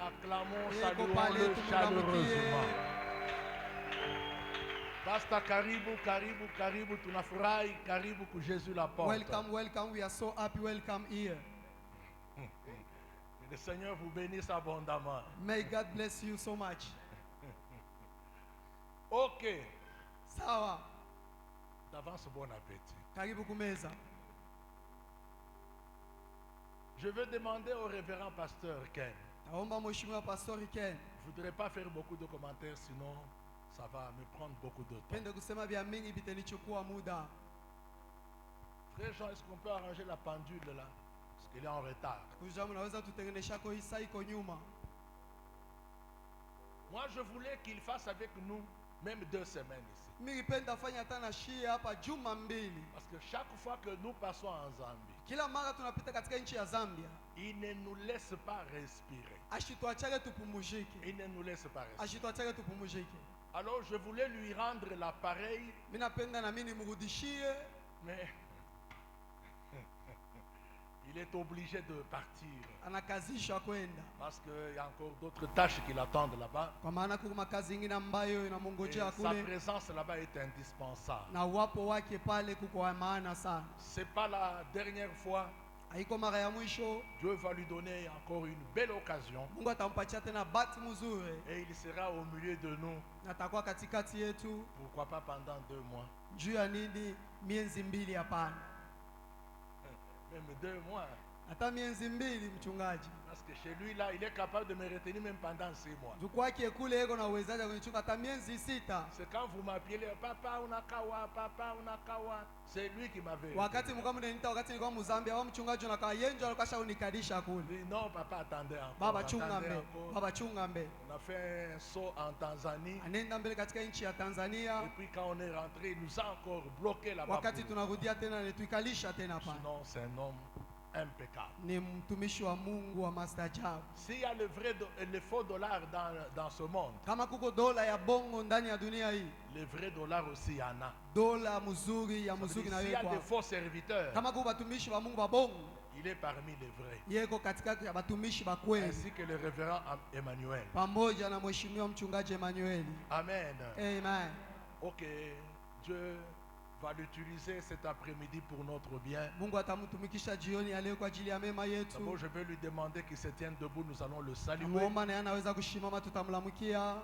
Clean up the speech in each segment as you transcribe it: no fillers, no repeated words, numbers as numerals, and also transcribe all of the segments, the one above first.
Acclamons, saluons-le chaleureusement. Pastor Karibu, Karibu, Karibu, tunafurahi, Karibu ku Jésus la porte. Welcome, welcome. We are so happy. Welcome here. Que le Seigneur vous bénisse abondamment. May God bless you so much. Ok. Sawa. D'avance, bon appétit. Karibu kumeza. Je veux demander au révérend pasteur Ken. Taomba mheshimiwa Pastor Ken. Je ne voudrais pas faire beaucoup de commentaires, sinon ça va me prendre beaucoup de temps. Pende kusema vya mingi bitanichukua muda. Frère Jean, est-ce qu'on peut arranger la pendule là? Parce qu'il est en retard. Kuja mnaweza tutengenesha kwa hii saa iko nyuma. Moi, je voulais qu'il fasse avec nous même 2 semaines ici. Ningependa fanya tena shia hapa juma mbili. Parce que chaque fois que nous passons en Zambie, Kila mara tunapita katika nchi ya Zambia, il ne nous laisse pas respirer. ashituachake tupumuzike. Il ne nous laisse pas respirer. Ashituachake tupumuzike. Alors, je voulais lui rendre l'appareil, Mimi napenda na mimi nimrudishie, mais il est obligé de partir. anakazishwa kwenda. Parce qu'il y a encore d'autres tâches qui l'attendent là-bas. Kwa maana kuna kazi nyingine ambayo Et inamongojea sa kule, présence là-bas est indispensable. na uwapo wake pale kuko wa maana sana. Ce n'est pas la dernière fois. Haiko mara ya mwisho. Dieu va lui donner encore une belle occasion. Mungu atampatia tena bahati mzuri, Et il sera au milieu de nous. na atakuwa katikati yetu. Pourquoi pas pendant 2 mois? Juu ya nini miezi mbili? Hapana, Même 2 mois. hata miezi mbili mchungaji. Parce que chez lui là, il est capable de me retenir même pendant 6 mois. Kwake kule eko na uwezaji wa kunichunga hata miezi 6. C'est quand vous m'appelez, papa unakawa, papa unakawa. C'est lui qui m'avait. Wakati mkao mnaniita, wakati nilikuwa Mzambia, au mchungaji unakaa yenjo alikasha unikalisha kule. Il dit non papa, attendez encore. Baba chunga Attendez mbe, encore. baba chunga mbe. On a fait un saut en Tanzanie. Anenda mbele katika nchi ya Tanzania. Et puis quand on est rentré, il nous a encore bloqué là-bas. Wakati tunarudia tena netuikalisha tena pale. Sinon, c'est un homme impeccable. Ni mtumishi wa Mungu wa maajabu. S'il y a le faux dollar dans ce monde, Kama kuko dola ya bongo ndani ya dunia hii, les vrais dollars aussi, il y en a. dola mzuri ya mzuri na S'il y a wewe des kwa. faux serviteurs, Kama kuko batumishi wa Mungu wa bongo, il est parmi les vrais. yeko katikati ya batumishi ba kweli, Ainsi que le révérend Emmanuel. pamoja na mheshimiwa mchungaji Emmanuel. Amen. Amen. Ok, Dieu va l'utiliser cet après-midi pour notre bien. Mungu atamtumikisha jioni ya leo kwa ajili ya mema yetu. D'abord, je vais lui demander qu'il se tienne debout, nous allons le saluer. Muomba na anaweza kushimama, tutamlamukia.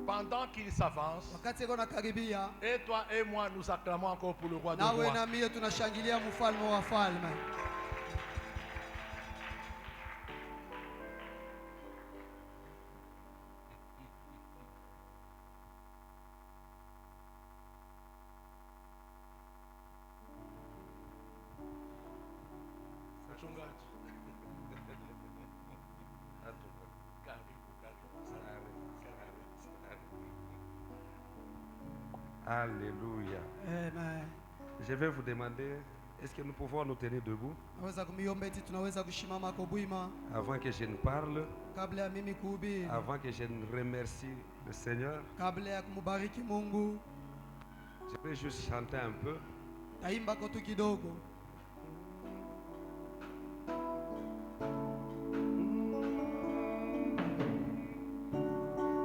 Pendant qu'il s'avance, Wakati eko nakaribia, et toi et moi, nous acclamons encore pour le roi de nawe roi. na mie tunashangilia mfalme wa falme. Mchungaji. Karibu, karibu. Alléluia. Amen. Je vais vous demander, est-ce que nous pouvons nous tenir debout Naweza kumiomba eti tunaweza kushimama kwa bwima avant que je ne parle, kabla ya mimi kuhubiri, avant que je ne remercie le Seigneur. kabla ya kumbariki Mungu. Je vais juste chanter un peu. Taimba kwa tu kidogo.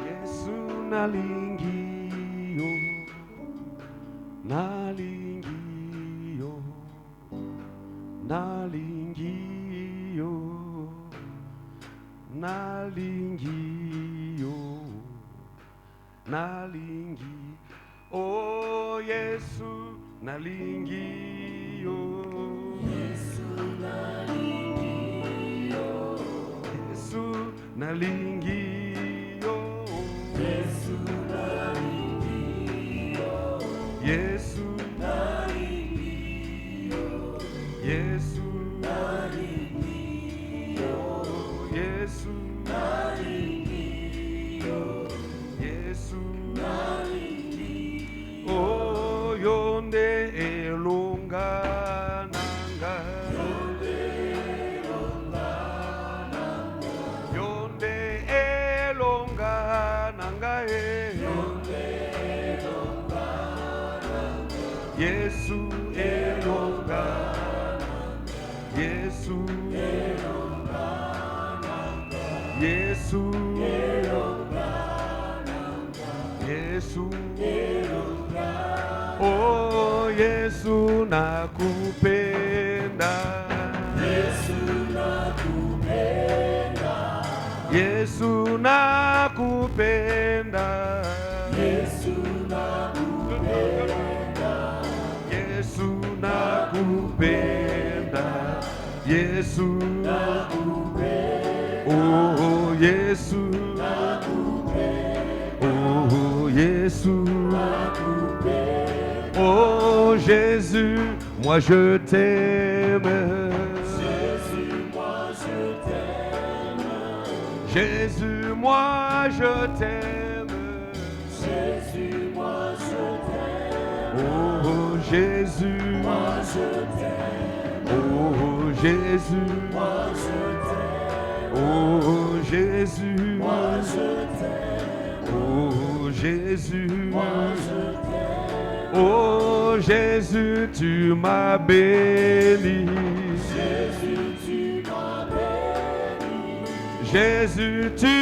Yesu nalingi yo, nalingi yo, nalingi yo, nalingi yo, nalingi. Oh Yesu nalingi yo, Yesu nalingi yo, Yesu nalingi yo, Yesu nalingi yo, Yesu nalingi yo, Yesu nalingi yo, Yesu nalingi yo, Yesu nalingi. Oh yonde elonga nanga, yonde elonga nanga, yonde nangae Yesu elonga Yesu Yesu Yesu oh Yesu nakupenda Yesu nakupenda Yesu nakupenda Yesu oh Yesu oh Yesu oh Jésus moi je t'aime Jésus moi je t'aime Jésus moi je t'aime oh Jésus moi je t'aime oh Jésus moi je t'aime oh Jésus moi je t'aime oh Jésus moi je t'aime oh Jésus tu m'as béni Jésus tu m'as béni Jésus tu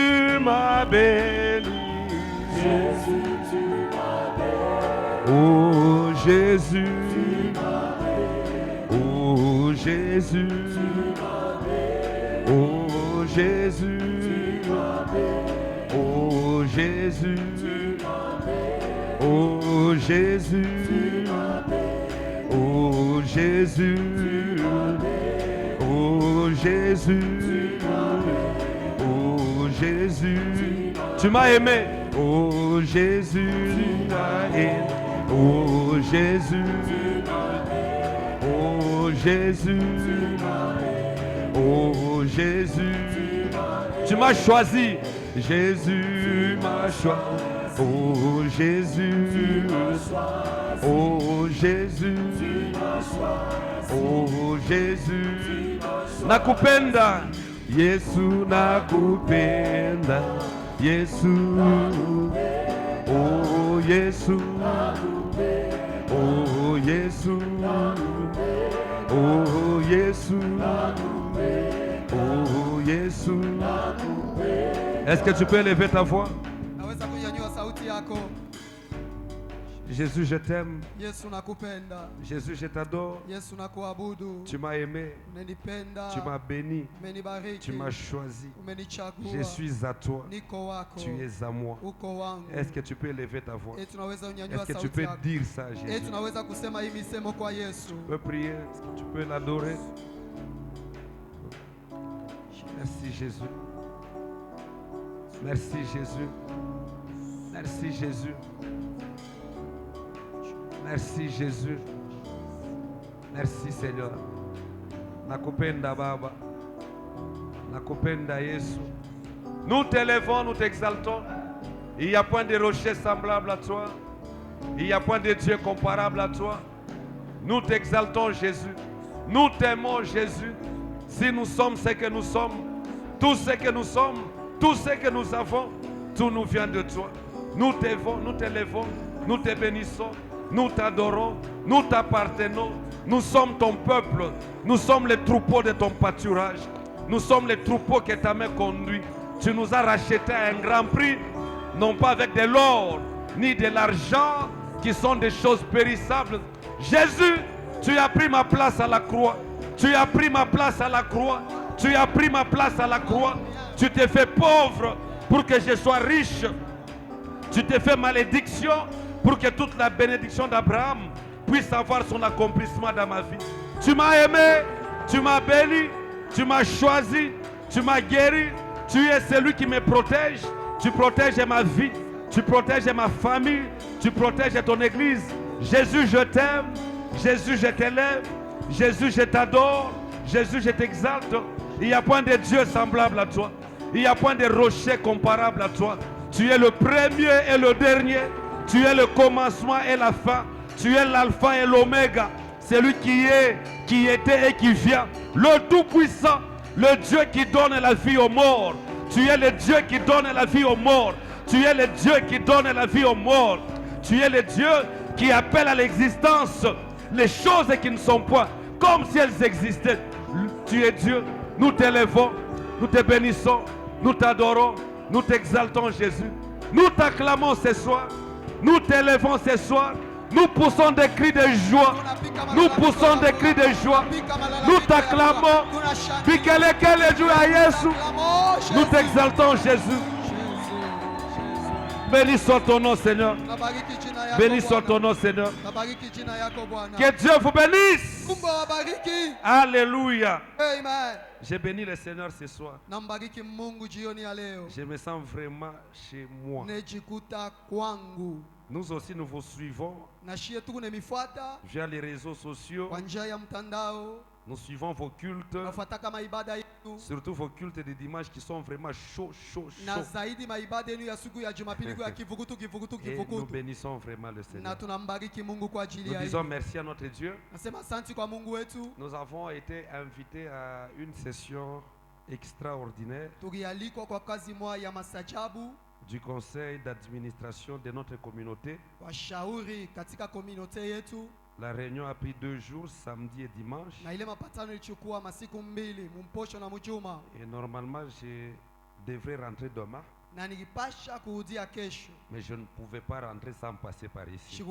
m'as béni Jésus tu m'as béni oh Jésus tu m'as béni oh Jésus tu m'as béni oh Jésus tu m'as béni oh Jésus tu m'as béni oh Jésus tu m'as béni oh Jésus tu m'as béni oh Jésus oh Jésus tu m'as aimé oh Jésus tu m'as aimé oh Jésus oh Jésus oh Jésus tu m'as choisi Jésus m'a choisi oh Jésus oh Jésus oh Jésus nakupenda Yesu nakupenda Yesu oh Yesu oh Yesu oh Yesu oh Yesu est-ce que tu peux élever ta voix Naweza kunyanyua sauti yako. Jésus je t'aime Yesu nakupenda. Jésus je t'adore Yesu nakuabudu. tu m'as aimé Umenipenda. tu m'as béni Umenibariki. tu m'as choisi Umenichagua. je suis à toi Niko wako. tu es à moi Uko wangu. est-ce que tu peux élever ta voix Tunaweza unyanyua est-ce que tu sauti peux yako. dire ça à Jésus Tunaweza kusema hii misemo kwa Yesu. tu peux prier est-ce que tu peux l'adorer merci Jésus merci Jésus merci Jésus merci Jésus merci Seigneur nakupenda Baba nakupenda Yesu nous t'élevons nous t'exaltons il n'y a point de rocher semblable à toi il n'y a point de Dieu comparable à toi nous t'exaltons Jésus nous t'aimons Jésus si nous sommes ce que nous sommes tout ce que nous sommes tout ce que nous avons tout nous vient de toi nous t'élevons nous te bénissons nous t'adorons nous t'appartenons nous sommes ton peuple nous sommes les troupeaux de ton pâturage nous sommes les troupeaux que ta main conduit tu nous as rachetés à un grand prix non pas avec de l'or ni de l'argent qui sont des choses périssables Jésus tu as pris ma place à la croix tu as pris ma place à la croix tu as pris ma place à la croix tu t'es fait pauvre pour que je sois riche tu t'es fait malédiction pour que toute la bénédiction d'Abraham puisse avoir son accomplissement dans ma vie tu m'as aimé tu m'as béni tu m'as choisi tu m'as guéri tu es celui qui me protège tu protèges ma vie tu protèges ma famille tu protèges ton église Jésus je t'aime Jésus je t'élève Jésus je t'adore Jésus je t'exalte il n'y a point de Dieu semblable à toi il n'y a point de rocher comparable à toi tu es le premier et le dernier tu es le commencement et la fin tu es l'alpha et l'oméga celui qui est, qui était et qui vient le tout-puissant le Dieu qui donne la vie aux morts tu es le Dieu qui donne la vie aux morts Tu es le Dieu qui donne la vie aux morts. Tu es le Dieu qui appelle à l'existence les choses qui ne sont pas comme si elles existaient. Tu es Dieu. Nous t'élevons, nous te bénissons, nous t'adorons, nous t'exaltons Jésus. Nous t'acclamons ce soir. Nous t'élevons ce soir. Nous poussons des cris de joie. Nous poussons des cris de joie. Nous t'acclamons. Nous t'exaltons Jésus. Béni soit ton nom, Seigneur. Béni soit ton nom, Seigneur. Que Dieu vous bénisse. Alléluia. Amen. J'ai béni le Seigneur ce soir. Je me sens vraiment chez moi. Nous aussi, nous vous suivons via les réseaux sociaux. Nous suivons vos cultes, surtout vos cultes de dimanche qui sont vraiment chauds. Et nous bénissons vraiment le Seigneur. Nous disons merci à notre Dieu. Nous avons été invités à une session extraordinaire du conseil d'administration de notre communauté. La réunion a pris 2 jours, samedi et dimanche. Et normalement, je devrais rentrer demain. Mais je ne pouvais pas rentrer sans passer par ici.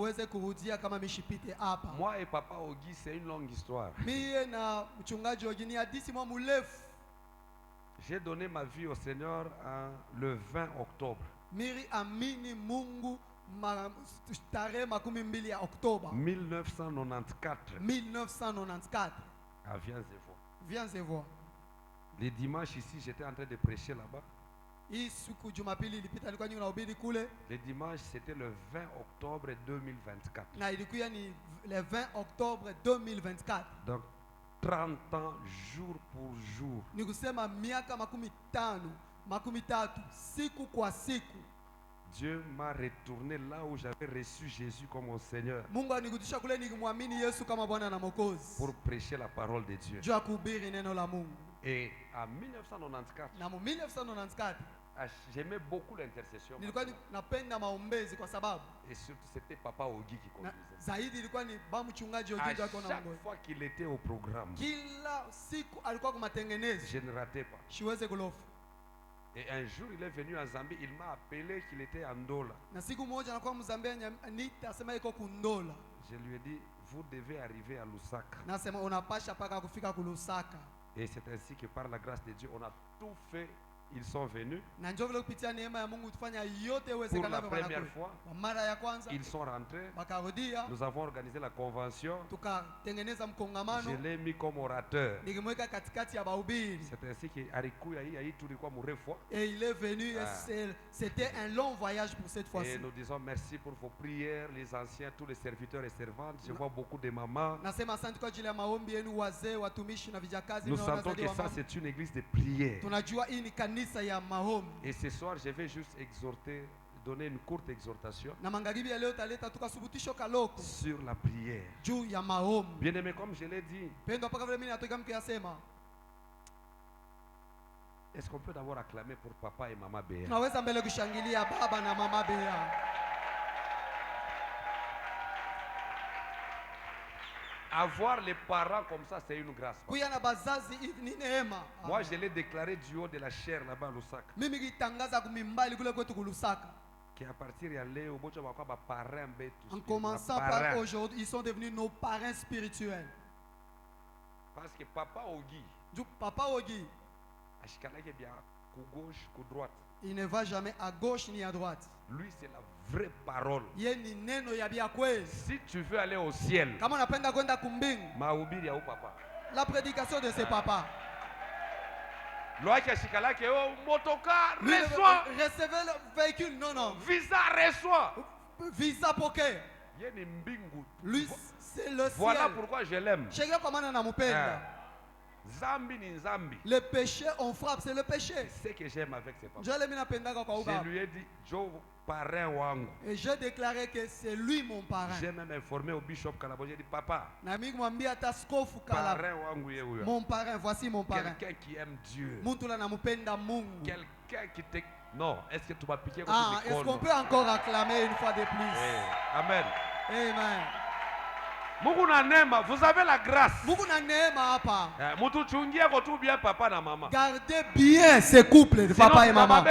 Moi et Papa Ogi, c'est une longue histoire. J'ai donné ma vie au Seigneur le 20 octobre. 1994 à Viens-et-Vois. Les dimanches ici, j'étais en train de prêcher là-bas. Le dimanche, c'était le 20 octobre 2024. Donc 30 ans jour pour jour. Dieu m'a retourné là où j'avais reçu Jésus comme mon Seigneur pour prêcher la parole de Dieu. Et en 1994, j'aimais beaucoup l'intercession. Et surtout, c'était Papa Ogi qui conduisait. À chaque fois qu'il était au programme, je ne ratais pas. Et un jour, il est venu à Zambie, il m'a appelé qu'il était à Ndola. Je lui ai dit, vous devez arriver à Lusaka. Et c'est ainsi que par la grâce de Dieu, on a tout fait. Ils sont venus. Pour la première fois, ils sont rentrés. Nous avons organisé la convention. Je l'ai mis comme orateur. C'est ainsi et il est venu. C'était un long voyage pour cette fois-ci. Et nous disons merci pour vos prières, les anciens, tous les serviteurs et servantes. Je vois beaucoup de mamans. Nous sentons que ça, c'est une église de prière. Et ce soir, je vais juste donner une courte exhortation sur la prière. Bien-aimé, comme je l'ai dit, est-ce qu'on peut d'abord acclamer pour papa et maman Béa? Avoir les parents comme ça, c'est une grâce. Moi, je l'ai déclaré du haut de la chair là-bas à Lusaka. Qu'à partir de là, en commençant par aujourd'hui, ils sont devenus nos parents spirituels. Parce que Papa Ogi, il ne va jamais à gauche ni à droite. Lui, c'est la vraie parole. Si tu veux aller au ciel, la prédication de ses papas. Recevez le véhicule, non. Visa reçoit. Visa poké. Lui, c'est le ciel. Voilà pourquoi je l'aime. Zambi ni Zambi. Le péché, on frappe, c'est le péché. C'est ce que j'aime avec ses papas. Je lui ai dit, Joe, parrain wangu. Et j'ai déclaré que c'est lui mon parrain. J'ai même informé au bishop Kalabo. J'ai dit, papa, parrain wangu ye huyo. Mon parrain, voici mon parrain. Quelqu'un qui aime Dieu. Quelqu'un Quelqu'un qui te Non, est-ce que tu vas piquer Ah, est-ce qu'on peut encore acclamer une fois de plus? Amen. Amen. Vous avez la grâce. Gardez bien ces couples de papa et maman.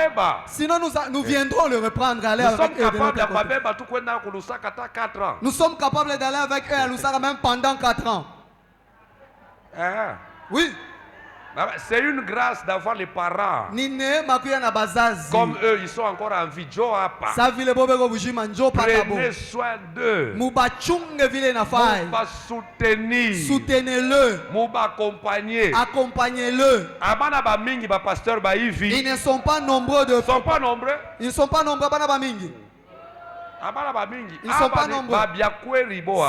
Sinon nous viendrons le reprendre. Nous sommes capables d'aller avec eux à Lusaka même pendant 4 ans. Oui. C'est une grâce d'avoir les parents. Comme eux, ils sont encore en vie. Prenez soin d'eux. Mouba soutenir. Soutenez-le. Mouba accompagner. Accompagnez-le. Ils ne sont pas nombreux de. Ils sont pas nombreux. Ils ne sont pas nombreux. Ils ne sont pas nombreux.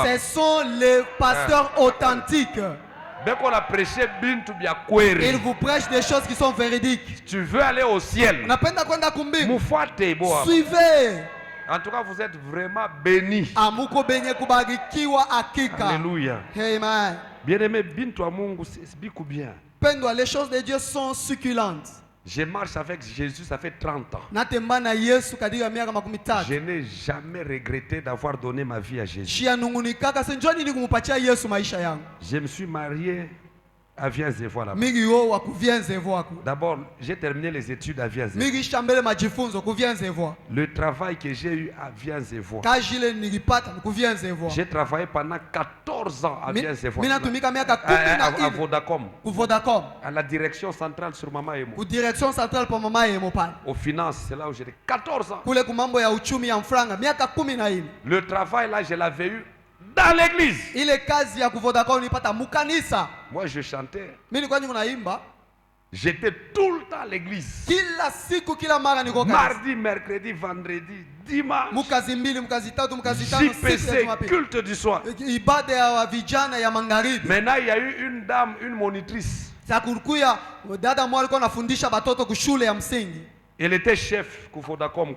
Ce sont les pasteurs authentiques. Il vous prêche des choses qui sont véridiques. Tu veux aller au ciel. Suivez. En tout cas, vous êtes vraiment bénis. Alléluia. Amen. Bien-aimé, bintu à Mungu, c'est bien. Les choses de Dieu sont succulentes. Je marche avec Jésus, ça fait 30 ans. Je n'ai jamais regretté d'avoir donné ma vie à Jésus. Je me suis marié à Viens-et-Voix là-bas. D'abord, j'ai terminé les études à Viens-et-Voix. Le travail que j'ai eu à Viens-et-Voix. J'ai travaillé pendant 14 ans à Viens-et-Voix. À Vodacom. À la direction centrale sur Maman et moi. Aux finances, c'est là où j'étais 14 ans. Le travail là, je l'avais eu dans l'église. Moi je chantais. J'étais tout le temps à l'église. Mardi, mercredi, vendredi, dimanche. JPC, culte du soir. Maintenant il y a eu une dame, une monitrice. Elle était chef ku Vodacom.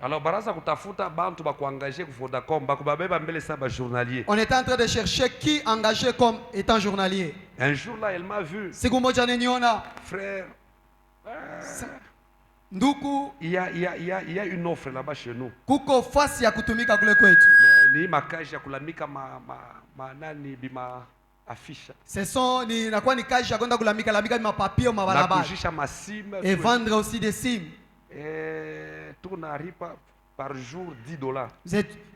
Alors baraza kutafuta bantu bakuangaje ku Vodacom bakubabeba mbele saba journalier. On était en train de chercher qui engagé comme étant journalier. Un jour là, elle m'a vu. Frère, il y a une offre là-bas chez nous. Kuko fasi ya kutumika kule kwetu. Mais ni makaji ya kulamika ma nani bima afisha. Ce sont ni nakuwa ni kazi ya kwenda kulamika ma papier ma barabara. Et vendre aussi des sims. Et tout n'arrive pas par jour $10.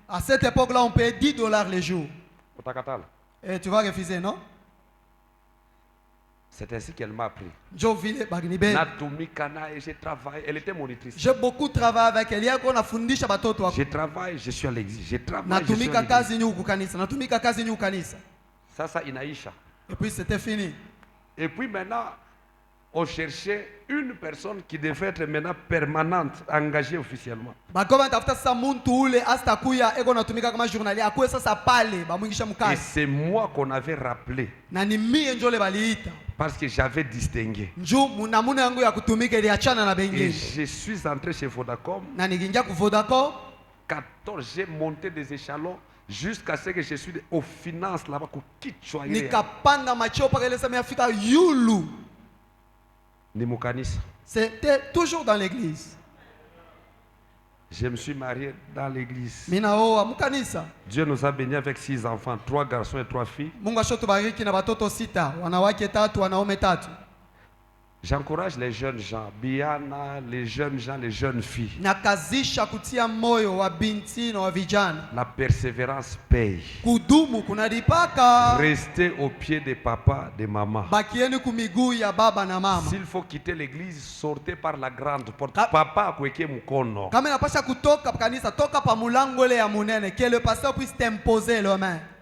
À cette époque-là, on paye $10 le jour. Et tu vas refuser, non? C'est ainsi qu'elle m'a appris. J'ai travaillé. Elle était monitrice. J'ai beaucoup travaillé avec elle. Je travaille, je suis à l'église. Je travaille, je suis à l'église. Ça inaisha. Et puis c'était fini. Et puis maintenant, on cherchait une personne qui devait être maintenant permanente, engagée officiellement. Et c'est moi qu'on avait rappelé. Parce que j'avais distingué. Et je suis entré chez Vodacom. 14, j'ai monté des échelons jusqu'à ce que je suis aux finances là-bas. C'était toujours dans l'église. Je me suis marié dans l'église. Dieu nous a bénis avec 6 enfants, 3 garçons et 3 filles. J'encourage les jeunes gens, Biana, les jeunes gens, les jeunes filles. La persévérance paye. Restez au pied des papas, des mamans. S'il faut quitter l'église, sortez par la grande porte. Papa akweke mkono.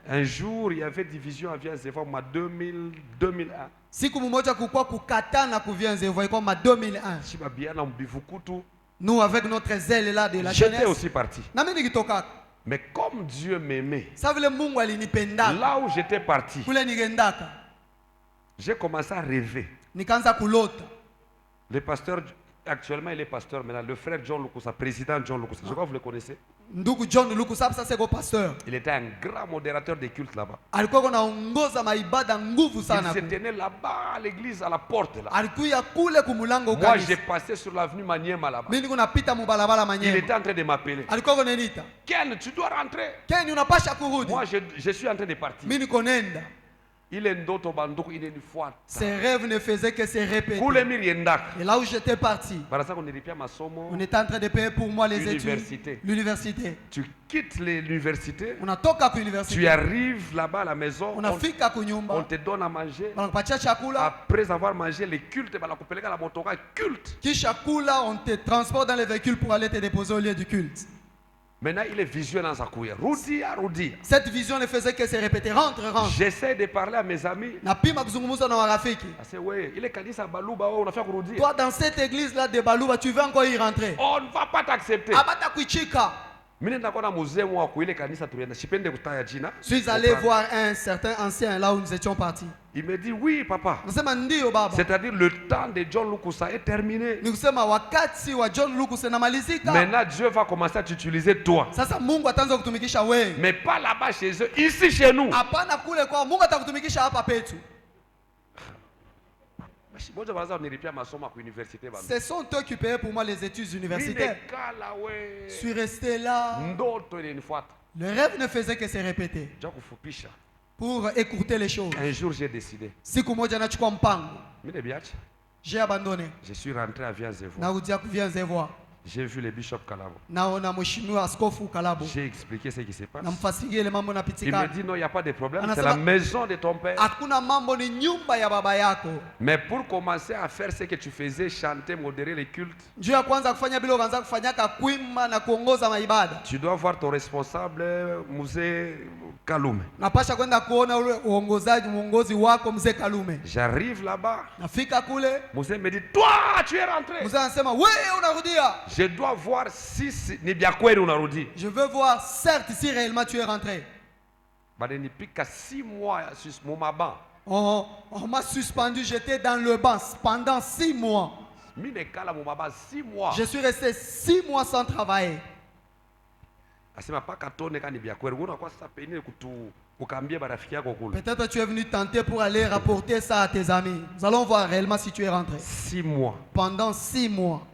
Un jour, il y avait division à Viens-et-Voix, 2001. Nous, avec notre zèle là de la jeunesse, j'étais aussi parti. Mais comme Dieu m'aimait, là où j'étais parti, j'ai commencé à rêver. Le pasteur Actuellement, il est pasteur maintenant. Le frère John Lukusa, président John Lukusa. Je crois que vous le connaissez. Ndugu John Lukusa, ça c'est le pasteur. Il était un grand modérateur des cultes là-bas. Alikuwa anaongoza maibada nguvu sana. Il se tenait là-bas à l'église, à la porte là. Alikuwa kule kumulango Moi, j'ai passé sur l'avenue Maniema là-bas. Mimi niko napita mubalabala Il Manyema. était en train de m'appeler. Alikuwa ananiita. Ken, tu dois rentrer. Ken, unapasha kurudi. Moi, je suis en train de partir. Mimi niko nenda. Il est ndoto banduku, il est une fois. Ses rêves ne faisaient que se répéter. Et là où j'étais parti, on était en train de payer pour moi les études. L'université. Tu quittes l'université. Tu arrives là-bas à la maison. On te donne à manger. Après avoir mangé les cultes, on te transporte dans les véhicules pour aller te déposer au lieu du culte. Maintenant, il est visuel dans sa couille. Roudia. Cette vision ne faisait que se répéter. Rentre. J'essaie de parler à mes amis. Il est kanisa Baluba, on a fait Roudia. Toi, dans cette église-là de Baluba, tu veux encore y rentrer. On ne va pas t'accepter. Je suis allé voir un certain ancien là où nous étions partis. Il me dit oui papa. C'est-à-dire le temps de John Lukusa est terminé. Maintenant Dieu va commencer à t'utiliser toi. Mais pas là-bas chez eux, ici chez nous. Se sont occupés pour moi les études universitaires. Je suis resté là. Le rêve ne faisait que se répéter. Pour écouter les choses. Un jour j'ai décidé. J'ai abandonné. Je suis rentré à Vianzevo. J'ai vu le bishop Kalabo. J'ai expliqué ce qui se passe. Il me dit non, il n'y a pas de problème. C'est la maison de ton père. Mais pour commencer à faire ce que tu faisais, chanter, modérer les cultes, tu dois voir ton responsable, Musée Kalume. J'arrive là-bas. Musée me dit, toi, tu es rentré. Je dois voir si je veux voir certes si réellement tu es rentré. On m'a suspendu, j'étais dans le banc pendant 6 mois. Je suis resté 6 mois sans travailler. Peut-être tu es venu tenter pour aller rapporter ça à tes amis. Nous allons voir réellement si tu es rentré. 6 mois. Pendant 6 mois.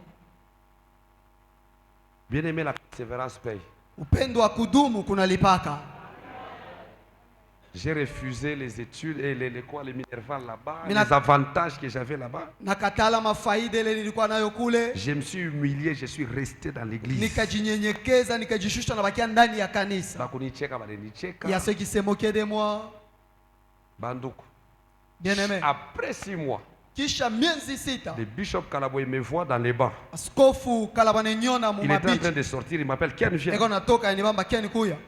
Bien aimé, la persévérance paye. J'ai refusé les études et les Minerval là-bas, les avantages que j'avais là-bas. Je me suis humilié, je suis resté dans l'église. Il y a ceux qui se moquaient de moi. Bien aimé. Après 6 mois, le bishop Kalabo me voit dans les bancs. Il était en train de sortir, il m'appelle, Ken vient.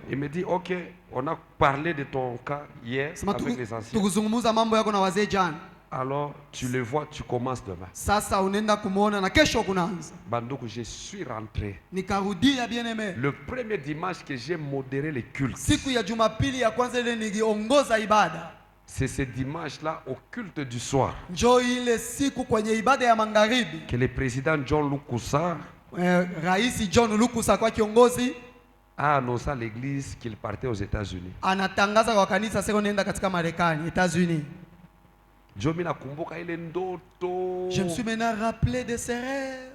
Il me dit, ok, on a parlé de ton cas hier avec les anciens. Alors tu le vois, tu commences demain. Bandoukou, je suis rentré. Le premier dimanche que j'ai modéré les cultes, c'est ce dimanche-là au culte du soir que le président John Lukusa a annoncé à l'église qu'il partait aux États-Unis. Je me suis maintenant rappelé de ses rêves.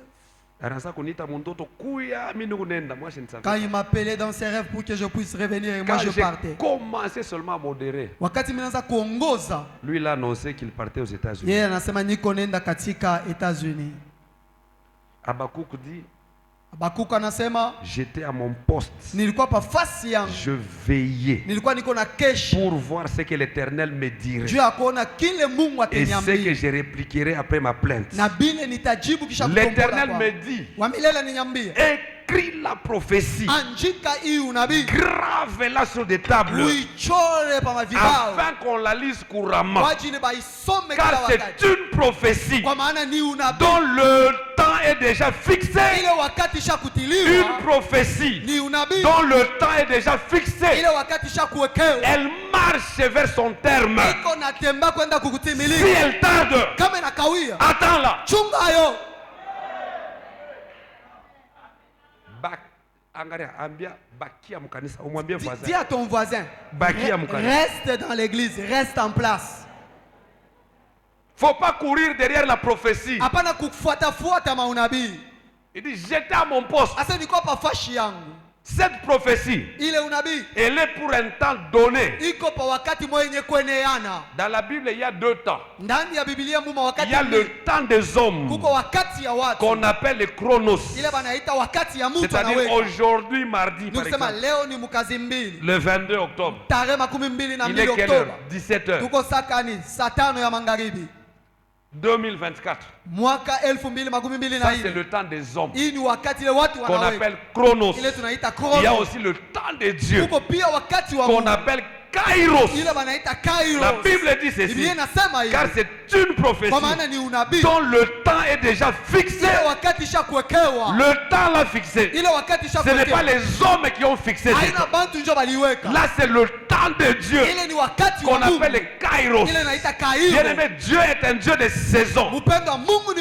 Quand il m'appelait dans ses rêves pour que je puisse revenir et moi je partais. Quand j'ai commencé seulement à modérer, lui il a annoncé qu'il partait aux États-Unis. Habakkuk dit, j'étais à mon poste. Je veillais pour voir ce que l'Éternel me dirait et ce que je répliquerai après ma plainte. L'Éternel me dit, écris la prophétie, grave-la sur des tables afin qu'on la lise couramment, car c'est une prophétie dont le temps est déjà fixé. Une prophétie dont le temps est déjà fixé. Elle marche vers son terme. Si elle tarde, attends-la. Dis à ton voisin, reste dans l'église, reste en place. Faut pas courir derrière la prophétie. Il dit, j'étais à mon poste. Cette prophétie, elle est pour un temps donné. Dans la Bible, il y a 2 temps. Il y a le temps des hommes qu'on appelle le chronos. C'est-à-dire aujourd'hui, mardi, par exemple, le 22 octobre. Il est quelle heure? 17 heures. 2024. Ça, c'est le temps des hommes qu'on appelle chronos. Il y a aussi le temps de Dieu qu'on appelle Kairos. La Bible dit ceci, car c'est une prophétie dont le temps est déjà fixé. Le temps l'a fixé. Ce n'est pas les hommes qui ont fixé. Là, c'est le temps de Dieu qu'on appelle le Kairos. Bien aimé, Dieu est un Dieu de saison.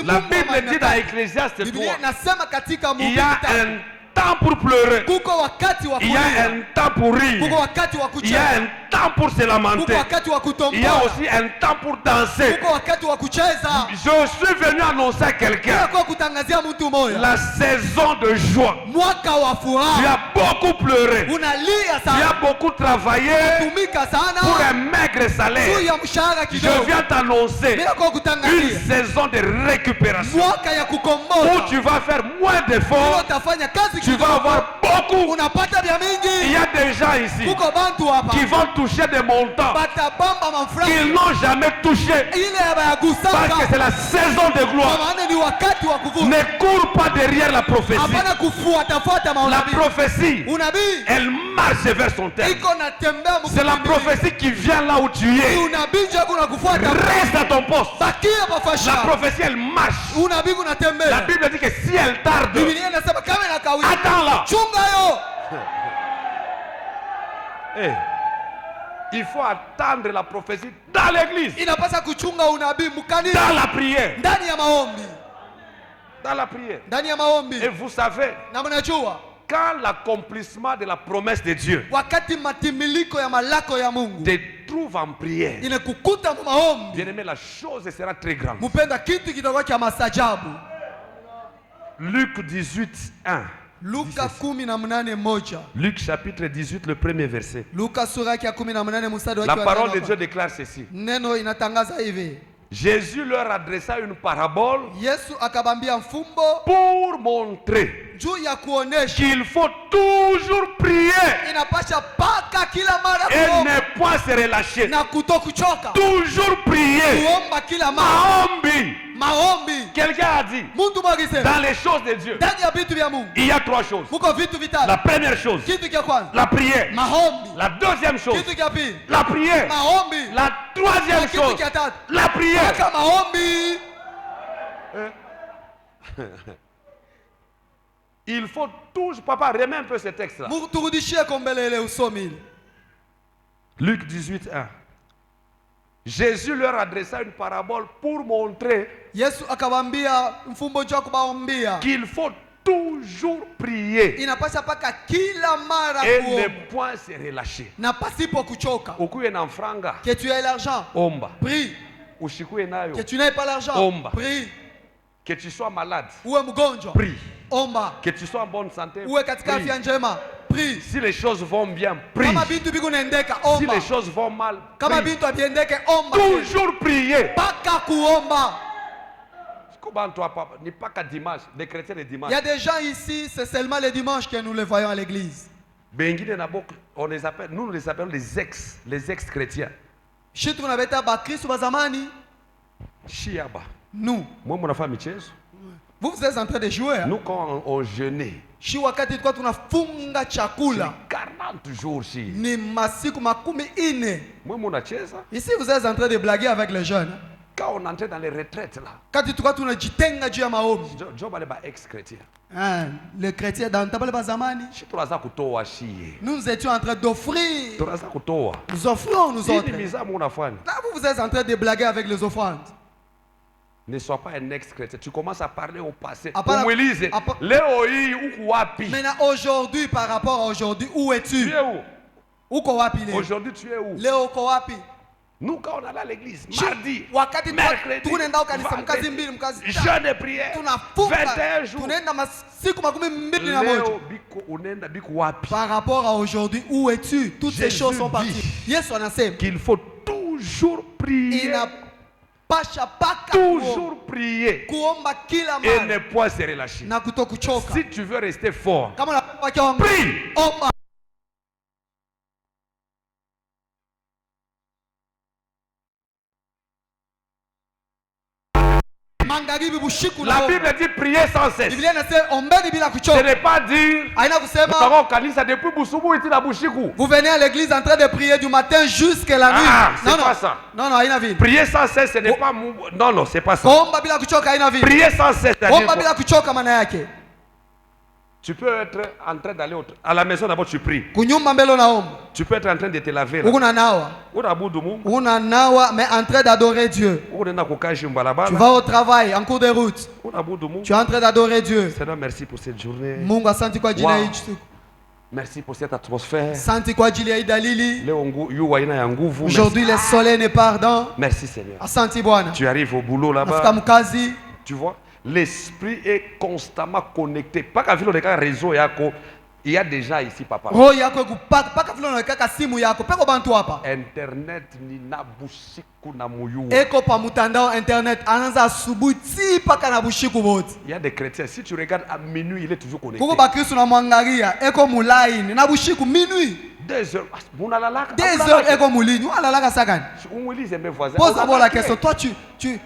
La Bible dit dans Ecclésiaste 3, il y a un temps pour pleurer, il y a un temps pour rire, il y a un temps pour se lamenter, il y a aussi un temps pour danser. Je suis venu annoncer à quelqu'un la saison de joie. Tu as beaucoup pleuré, tu as beaucoup travaillé pour un maigre salaire. Je viens t'annoncer une saison de récupération où tu vas faire moins d'efforts, tu vas avoir beaucoup. Il y a des gens ici qui vont toucher des montants qu'ils n'ont jamais touché, parce que c'est la saison de gloire. Ne cours pas derrière la prophétie. La prophétie, elle marche vers son terme. C'est la prophétie qui vient là où tu es. Reste à ton poste. La prophétie, elle marche. La Bible dit que si elle tarde, attends-la. Hey. Il faut attendre la prophétie dans l'église, dans la prière. Dans la prière. Et vous savez, quand l'accomplissement de la promesse de Dieu te trouve en prière, bien aimé, la chose sera très grande. Luc 18, 1. Luc chapitre 18, le premier verset. La parole de Dieu déclare ceci. Jésus leur adressa une parabole pour montrer qu'il faut toujours prier et ne pas se relâcher. Toujours prier. Quelqu'un a dit, dans les choses de Dieu, il y a 3 choses. La première chose, la prière. La deuxième chose, la prière. La troisième chose, la prière. Il faut toujours, papa, remets un peu ce texte-là. Luc 18, 1. Jésus leur adressa une parabole pour montrer qu'il faut toujours prier et ne point se relâcher. Que tu aies l'argent, prie. Que tu n'aies pas l'argent, prie. Que tu sois malade, prie. Que tu sois en bonne santé, prie. Si les choses vont bien, prie. Si les choses vont mal, prie. Toujours prier. Il y a des gens ici, c'est seulement les dimanches que nous les voyons à l'église. On les appelle, nous les appelons les ex-chrétiens. Nous. Vous êtes en train de jouer. Nous, quand on jeûnait, 40 jours. Ici, vous êtes en train de blaguer avec les jeunes. Quand on entrait dans les retraites là, ex-chrétien. Les chrétiens dans nous étions en train d'offrir. Nous offrons nous autres. Là, vous êtes en train de blaguer avec les offrandes. Ne sois pas un ex-chrétien. Tu commences à parler au passé. Maintenant, aujourd'hui, par rapport à aujourd'hui, où es-tu? Tu es où? Aujourd'hui, tu es où? Nous, quand on allait à l'église, mardi, mercredi, jeûne et prière, 21 jours. Par rapport à aujourd'hui, où es-tu? Toutes ces choses sont parties. Qu'il faut toujours prier. Toujours prier et ne pas se relâcher. Si tu veux rester fort, prie. La Bible dit prier sans cesse. Ce n'est pas dire vous venez à l'église en train de prier du matin jusqu'à la nuit. C'est pas ça. Non, prier sans cesse, ce n'est pas. Non, c'est pas ça. Prier sans cesse, tu peux être en train d'aller à la maison, d'abord tu pries. Tu peux être en train de te laver là. Mais en train d'adorer Dieu. Tu vas au travail, en cours de route. Tu es en train d'adorer Dieu. Seigneur, merci pour cette journée. Wow. Merci pour cette atmosphère. Aujourd'hui, le soleil n'est pas ardent. Merci Seigneur. Tu arrives au boulot là-bas. Tu vois, l'esprit est constamment connecté. Pas qu'à vivre le réseau, il y a déjà ici, papa. Internet ni na bushiku na muyua. Il y a des chrétiens. Si tu regardes à minuit, il est toujours connecté. 2 heures. 2 heures ego mulini. Pose d'abord la question. Toi,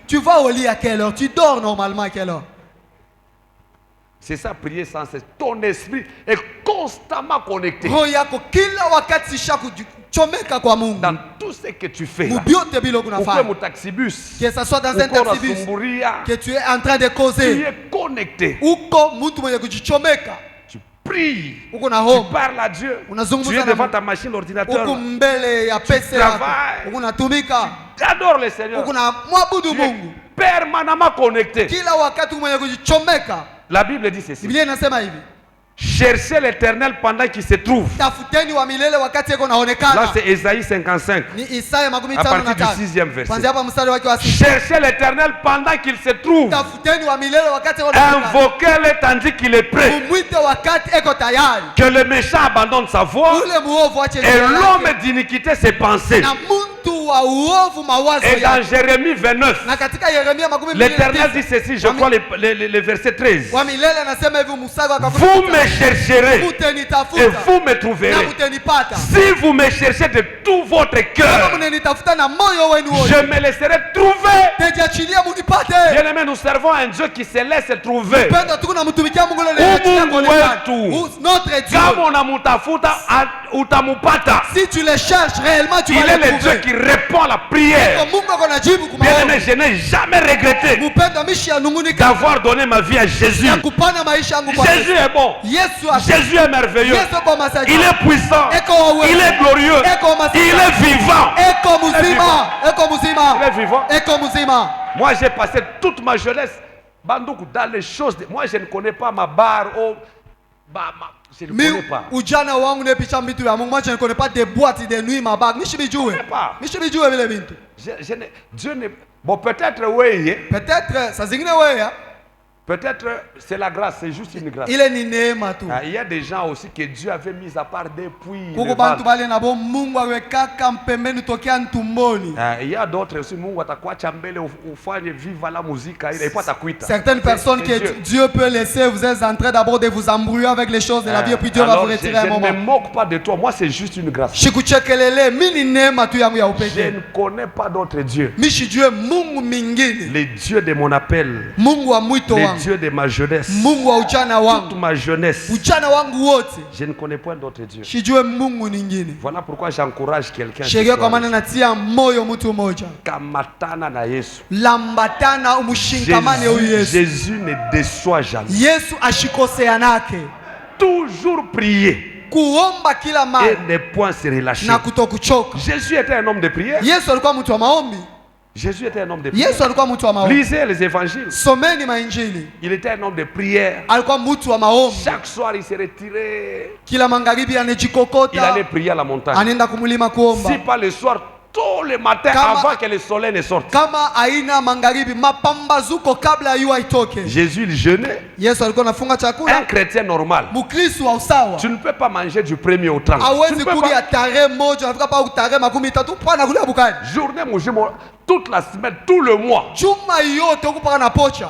tu vas au lit à quelle heure? Tu dors normalement à quelle heure? C'est ça, prier sans cesse. Ton esprit est constamment connecté. Dans tout ce que tu fais, là, que ce soit dans un taxibus, que tu es en train de causer, tu es connecté. Tu pries, tu parles à Dieu, tu es devant ta machine, l'ordinateur, tu travailles, tu adores le Seigneur, tu es permanemment connecté. La Bible dit ceci. Cherchez l'Éternel pendant qu'il se trouve. Là c'est Ésaïe 55. À partir du 6e verset. Cherchez l'Éternel pendant qu'il se trouve. Invoquez-le tandis qu'il est prêt. Que le méchant abandonne sa voie et l'homme d'iniquité ses pensées. Et dans Jérémie 29, l'Éternel dit ceci, je crois le verset 13. Vous me chercherez et vous me trouverez. Si vous me cherchez de tout votre cœur, je me laisserai trouver. Bien-aimés, nous servons un Dieu qui se laisse trouver. Si tu le cherches réellement, tu vas le trouver. Il est le Dieu qui répond à la prière. Bien-aimé, je n'ai jamais regretté d'avoir donné ma vie à Jésus. Jésus est bon. Jésus est merveilleux. Il est puissant. Il est glorieux. Il est vivant. Il est vivant. Moi, j'ai passé toute ma jeunesse dans les choses. Moi, je ne connais pas ma barre. Je ne connais pas. Je ne connais pas des boîtes de nuit, ma bague. Dieu ne. Bon, peut-être, oui. Peut-être, ça signifie oui. Peut-être c'est la grâce, c'est juste une grâce. Il y a des gens aussi que Dieu avait mis à part depuis. Il y a d'autres aussi. Certaines personnes que Dieu peut laisser, vous êtes en train d'abord de vous embrouiller avec les choses de la vie et puis Dieu va vous retirer un moment. Je ne me moque pas de toi, moi c'est juste une grâce. Je ne connais pas d'autre Dieu. Les dieux de mon appel. Les dieux de ma jeunesse. Toute ma jeunesse. Je ne connais pas d'autre Dieu. Voilà pourquoi j'encourage quelqu'un. Jésus ne déçoit jamais. Toujours prier. Et ne point se relâcher. Jésus était un homme de prière. Jésus était un homme de prière. Yesu alikuwa mtu wa maombi. Lisez les évangiles. Someni mainjili. Il était un homme de prière. Alikuwa mtu wa maombi. Chaque soir il se retirait. Kila magharibi anajikokota. Il allait prier à la montagne. Anaenda kumulima kuomba. Si pas le soir, tôt le matin avant que le soleil ne sorte. Kama aina magharibi mapambazuko kabla jua itoke. Jésus il jeûnait. Yesu alikuwa anafunga chakula. Un chrétien normal. Mukristo wa usawa. Tu ne peux pas manger du 1er au 30. Hawezi kulia tarehe moja unafika pa tarehe 13 pana kulia bukani. Journée mujimo toute la semaine, tout le mois. Juma yote ukupaka na pocha.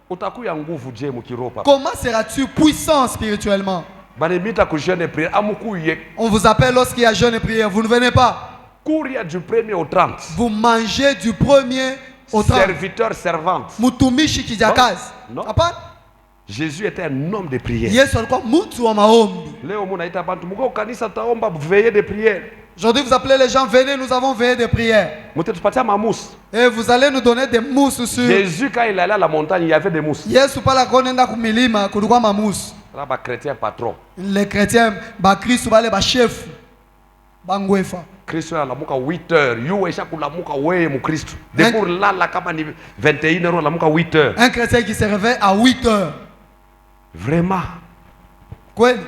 Utakuya nguvu je mukiro papa. Comment seras-tu puissant spirituellement? Banemita ku jeûne et prière amukuye. On vous appelle lorsqu'il y a jeûne et prière, vous ne venez pas. Courir du 1er au 30. Vous mangez du 1er au 30. Serviteur, servante. Mutumishi kijakazi. Non. Hapana? Jésus était un homme de prière. Yesu alikuwa mtu wa maombi. Leo munaita bantu muko kanisa taomba veillée de prière. Aujourd'hui vous appelez les gens, venez, nous avons veillé de prière. Mutetupatia mamousse. Et vous allez nous donner des mousses sur. Jésus quand il allait à la montagne, il y avait des mousses. Yesu pala konenda kumilima kulikuwa mamusi. Là ba chrétien patron. Les chrétiens ba Kristo bale ba chef bangwefa. Kristo alamuka 8h. Yuwe shakulamuka wewe mu Kristo. Depuis là kama ni 21h alamuka 8h. Un chrétien qui se réveille à 8h. Vraiment. Kweli?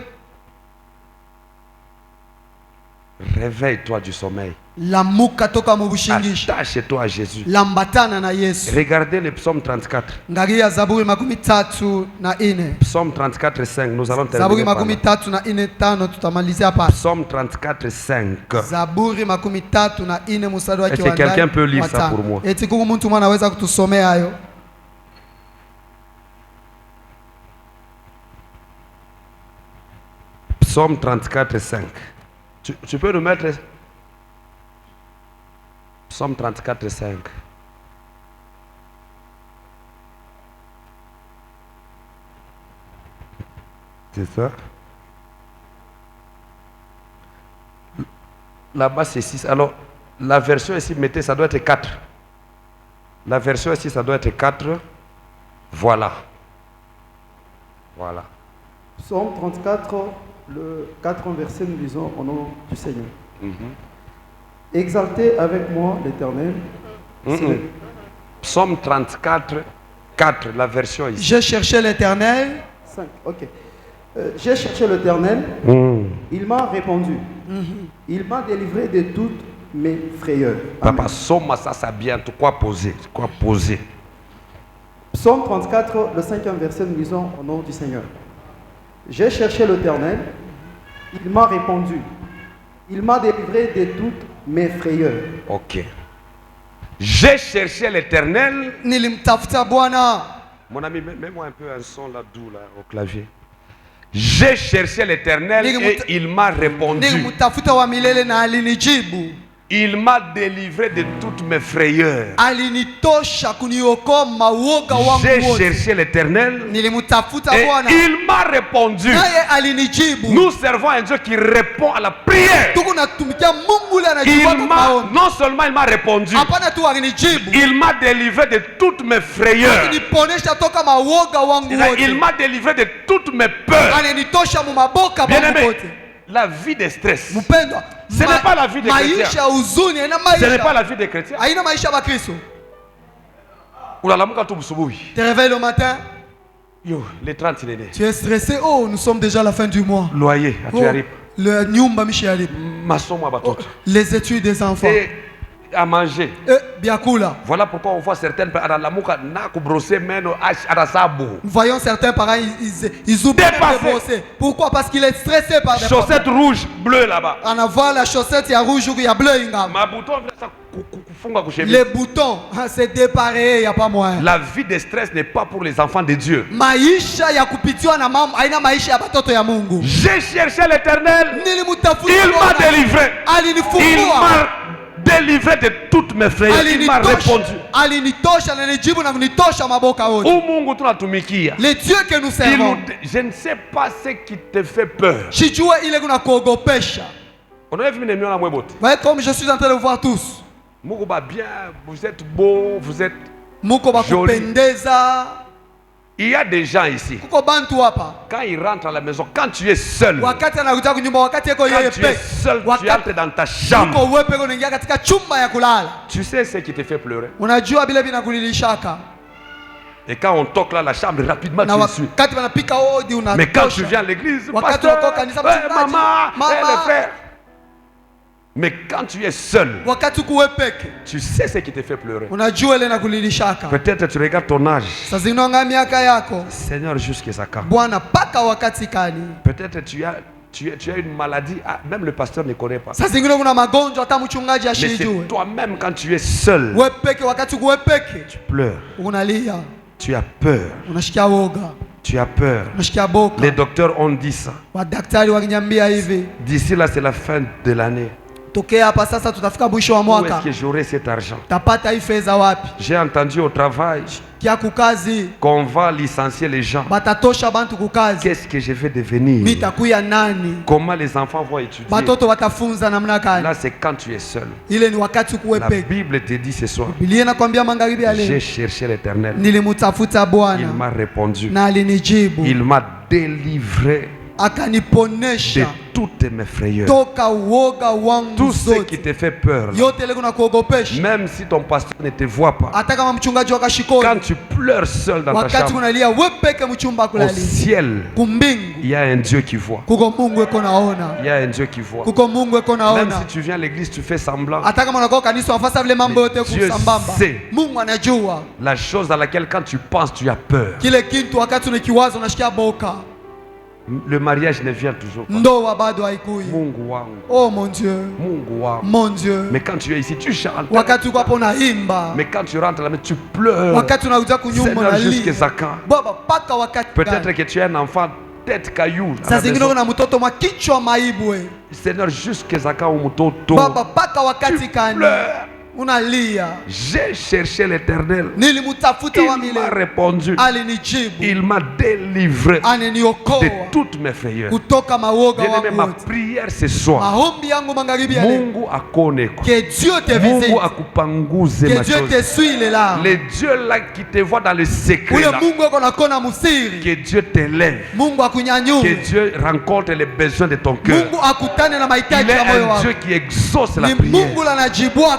Réveille-toi du sommeil. Lamuka toka mu bushingisha. Attache-toi à Jésus. Lambatana na Yesu. Regardez le psaume 34. Ngalia Zaburi 34:4. Psaume 34:5. Nous allons terminer. Zaburi 34:4 tutamalizia hapa. Psaume 34:5. Zaburi 34:4 mstari wake wa Est-ce que quelqu'un peut lire ça pour moi? Eti kungu mtu mwana anaweza kutusomea hayo? Psaume 34:5. Tu peux nous mettre Psaume 34:5. C'est ça. Là-bas c'est 6. Alors, la version ici, mettez, ça doit être 4. La version ici, ça doit être 4. Voilà. Voilà. Psaume 34, le 4e verset, nous lisons au nom du Seigneur. Exaltez avec moi l'Éternel. Psaume 34, 4, la version ici. J'ai cherché l'Éternel. 5, ok. J'ai cherché l'Éternel, il m'a répondu. Il m'a délivré de toutes mes frayeurs. Papa, somme ça bien, quoi poser, quoi poser. Psaume 34, le 5e verset, nous lisons au nom du Seigneur. J'ai cherché l'Éternel, il m'a répondu. Il m'a délivré de toutes mes frayeurs. Ok. J'ai cherché l'Éternel. Nilimtafuta Bwana. Mon ami, mets-moi un peu un son là doux là au clavier. J'ai cherché l'Éternel et il m'a répondu. Nilimtafuta wa milele na alinijibu. Il m'a délivré de toutes mes frayeurs. Alinitosha kuniokoa mawoga wangu J'ai wote. cherché l'Éternel Nilimtafuta et Bwana. il m'a répondu. Naye alinijibu. Nous servons un Dieu qui répond à la prière. Tukunatumikia Mungu yule anajibu maombi. Non seulement il m'a répondu, Hapana tu alinijibu. il m'a délivré de toutes mes frayeurs. Aliniponesha toka mawoga wangu wote. Il m'a délivré de toutes mes peurs. Alinitosha mu maboka Bien bangu aimé, wote. la vie de stress, Mpendwa, ce n'est pas la vie des chrétiens. Maisha huzuni, haina Ce n'est pas maisha. la vie des chrétiens. Haina maisha ba Kristo. Unalamuka tu busubuhi. Tu te réveilles le matin, Yo, les 30 il est né. tu es stressé. Oh, nous sommes déjà à la fin du mois. Loyer, Oh, tu arrives. le nyumba mishari. Masomo à Oh, les études des enfants. Et à manger. Biakula. Voilà pourquoi on voit certaines personnes à Voyons certains parents, ils oublient de bosser. Pourquoi? Parce qu'il est stressé par des chaussettes rouges, bleues là-bas. On a vu la chaussette, il y a rouge ou il y a bleu. Les boutons, c'est dépareillé, il n'y a pas moyen. La vie de stress n'est pas pour les enfants de Dieu. Maisha ya kupitiwa na mama, haina maisha ya batoto ya Mungu. J'ai cherché l'Éternel, Nilimtafuta il m'a délivré. Alinifungua. Il m'a délivré de toutes mes frayeurs. Il m'a répondu. Alinitosha na nijibu na kunitosha maboka wote. Mungu tunatumikia. Les dieux que nous servons. Je ne sais pas ce qui te fait peur. Sijua ile kuna kuogopesha. Voyez comme je suis en train de voir tous. Bien, vous êtes beau, vous êtes Muko bakupendeza. Il y a des gens ici. Quand ils rentrent à la maison, quand tu es seul, quand tu es seul, tu entres dans ta chambre. Tu sais ce qui te fait pleurer. Et quand on toque là, la chambre, rapidement tu es dessus. Mais quand tu viens à l'église, pasteur, maman, les frères. Mais quand tu es seul, tu sais ce qui te fait pleurer. Peut-être tu regardes ton âge. Seigneur, jusqu'à ça quand? Peut-être tu as une maladie, même le pasteur ne connaît pas. Mais c'est toi-même quand tu es seul. Tu pleures. Tu as peur. Tu as peur. Les docteurs ont dit ça. D'ici là, c'est la fin de l'année. Où est-ce que j'aurai cet argent? J'ai entendu au travail qu'on va licencier les gens. Qu'est-ce que je vais devenir? Comment les enfants vont étudier? Là, c'est quand tu es seul. La Bible te dit ce soir, j'ai cherché l'Éternel. Il m'a répondu. Il m'a délivré de toutes mes frayeurs. Tout ce qui te fait peur là, même si ton pasteur ne te voit pas, quand tu pleures seul dans ta chambre, au ciel, il y a un Dieu qui voit. Il y a un Dieu qui voit. Même si tu viens à l'église, tu fais semblant, Dieu sait la chose dans laquelle quand tu penses, tu as peur. Le mariage ne vient toujours pas. Oh mon Dieu. Mon Dieu. Mais quand tu es ici, tu chantes. Mais quand tu rentres là, tu pleures. Seigneur, jusqu'à ça quand? Peut-être que tu es un enfant tête caillou. Seigneur, jusqu'à ça quand tu pleures. J'ai cherché l'Éternel. Il m'a répondu. Il m'a délivré de toutes mes frayeurs. Bien-aimé, ma prière ce soir, Mungu akoneko. Mungu akupanguze ma chose. Le Dieu là qui te voit dans le secret là, que Dieu t'élève, que Dieu rencontre les besoins de ton cœur. Il est un Dieu qui exauce la prière.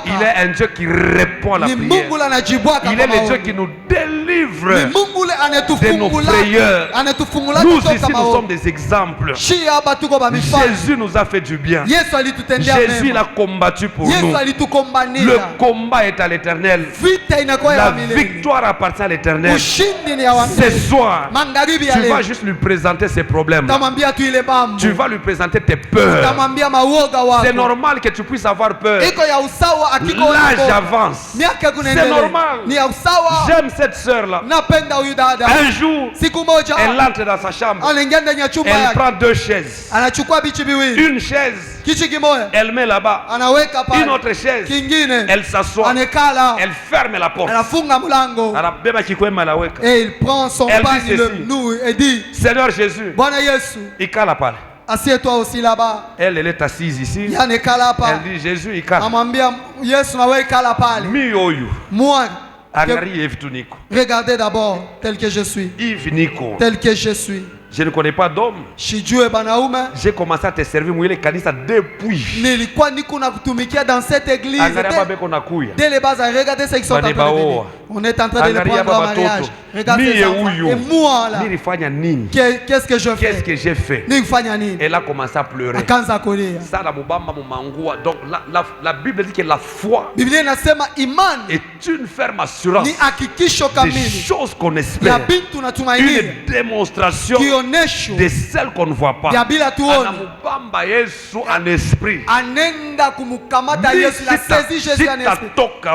Il est un Dieu qui répond à la prière. Il est le Dieu qui nous délivre de nos frayeurs. Nous ici, nous sommes des exemples. Jésus nous a fait du bien. Jésus, il a combattu pour nous. Le combat est à l'Éternel. La victoire appartient à l'Éternel. Ce soir, tu vas juste lui présenter ses problèmes. Tu vas lui présenter tes peurs. C'est normal que tu puisses avoir peur. L'âge avance. C'est normal. J'aime cette soeur là. Un jour, elle entre dans sa chambre. Elle prend 2 chaises. Une chaise, elle met là-bas. Une autre chaise, elle s'assoit. Elle ferme la porte. Et il prend son pain et dit, Seigneur Jésus, il cala pas. Assieds-toi aussi là-bas. Elle est assise ici. Elle dit, Jésus, il cala. Moi, regardez d'abord tel que je suis. Tel que je suis. Je ne connais pas d'homme. J'ai commencé à te servir depuis. Dans cette église. Dès les bases, regardez ce qu'ils sont en train de venir. On est en train de les prendre en mariage. Regardez ça. Et moi là, qu'est-ce que je fais? Qu'est-ce que j'ai fait? Elle a commencé à pleurer. Donc la Bible dit que la foi est une ferme assurance des choses qu'on espère. Une démonstration de celles qu'on ne voit pas. En esprit.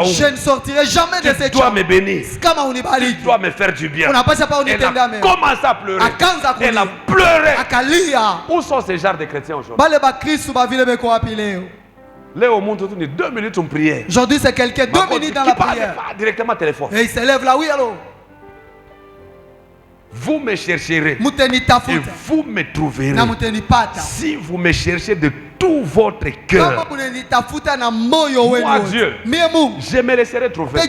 Je ne sortirai jamais de cette chambre. Tu dois me faire du bien. Elle a commencé à pleurer. Elle a pleuré. Où sont ces genres de chrétiens aujourd'hui? Léo montre 2 minutes en prière. Aujourd'hui c'est quelqu'un 2 minutes dans la prière. Directement au téléphone. Et il se lève là, oui allô. Vous me chercherez et vous me trouverez si vous me cherchez de tout votre cœur. Moi Dieu, je me laisserai trouver.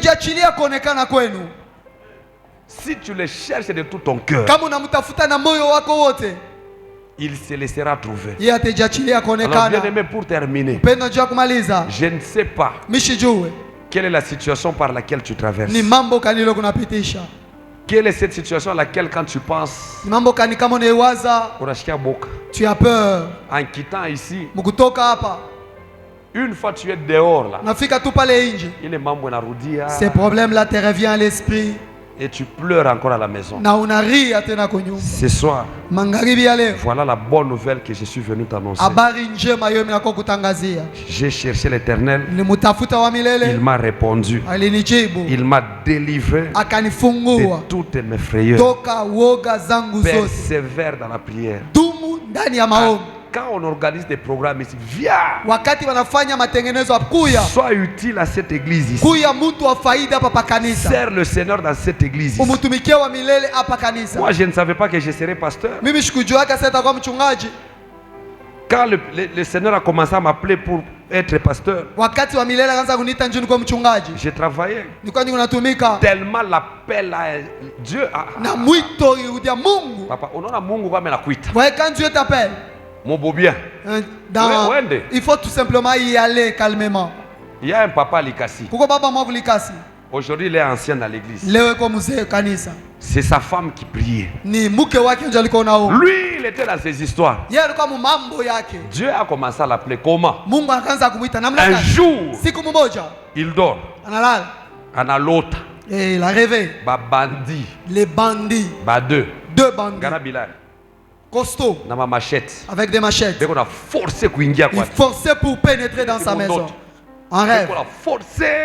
si tu le cherches de tout ton cœur, il se laissera trouver. Alors bien aimé, pour terminer, je ne sais pas quelle est la situation par laquelle tu traverses. Quelle est cette situation à laquelle quand tu penses, tu as peur. En quittant ici, une fois tu es dehors là, il est membre narudia. Ces problèmes-là te reviennent à l'esprit. Et tu pleures encore à la maison. Ce soir, voilà la bonne nouvelle que je suis venu t'annoncer. J'ai cherché l'Éternel. Il m'a répondu. Il m'a délivré de toutes mes frayeurs. Persévère dans la prière. Quand on organise des programmes ici, viens. Sois utile à cette église ici. Sers le Seigneur dans cette église ici. Moi, je ne savais pas que je serais pasteur. Quand le Seigneur a commencé à m'appeler pour être pasteur, j'ai travaillé. Tellement l'appel à Dieu. Papa, on a Mungu comme la kuita. Quand Dieu t'appelle, il faut tout simplement y aller calmement. Il y a un papa Likasi. Aujourd'hui, il est ancien dans l'église. C'est sa femme qui priait. Lui, il était dans ses histoires. Dieu a commencé à l'appeler comment? Un jour, il dort. Analota. Et il a rêvé. Bandi. Les bandits. Deux bandits. Costaud. Avec des machettes. Il forçait pour pénétrer dans sa maison. En rêve.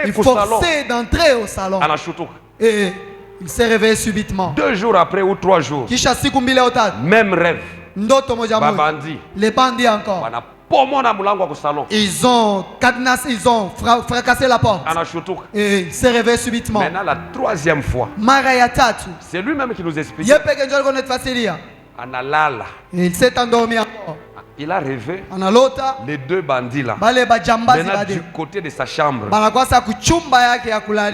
Il forçait d'entrer au salon. Et il s'est réveillé subitement. 2 jours après ou 3 jours. Même rêve. Les bandits encore. Ils ont cadenassé, ils ont fracassé la porte. Et il s'est réveillé subitement. Maintenant la 3e fois. C'est lui-même qui nous explique. Il s'est endormi encore. Il a rêvé les 2 bandits là. Maintenant du côté de sa chambre,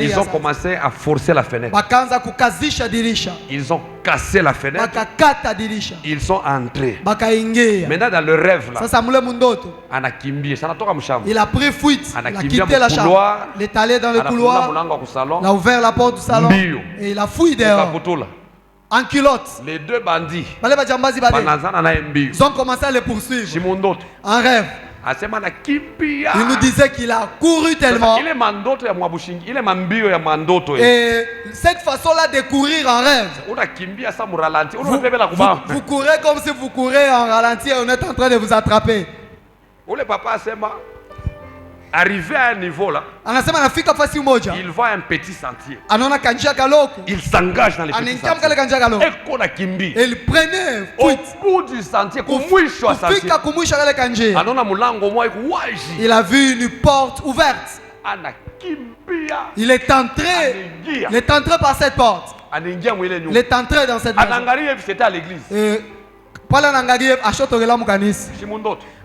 ils ont commencé à forcer la fenêtre. Ils ont cassé la fenêtre. Ils sont entrés. Maintenant dans le rêve là, il a pris fuite. Il a quitté la chambre. Il est allé dans le couloir. Il a ouvert la porte du salon. Et il a fui dehors. En culotte. Les 2 bandits. Ils ont commencé à les poursuivre. En rêve. Il nous disait qu'il a couru tellement. Et cette façon-là de courir en rêve. Vous courez comme si vous courez en ralenti et on est en train de vous attraper. Arrivé à un niveau là, il voit un petit sentier. Il s'engage dans les petits sentiers. Et il prenait au bout du sentier. Il a vu une porte ouverte. Il est entré. Il est entré par cette porte. Il est entré dans cette maison. C'était à l'église.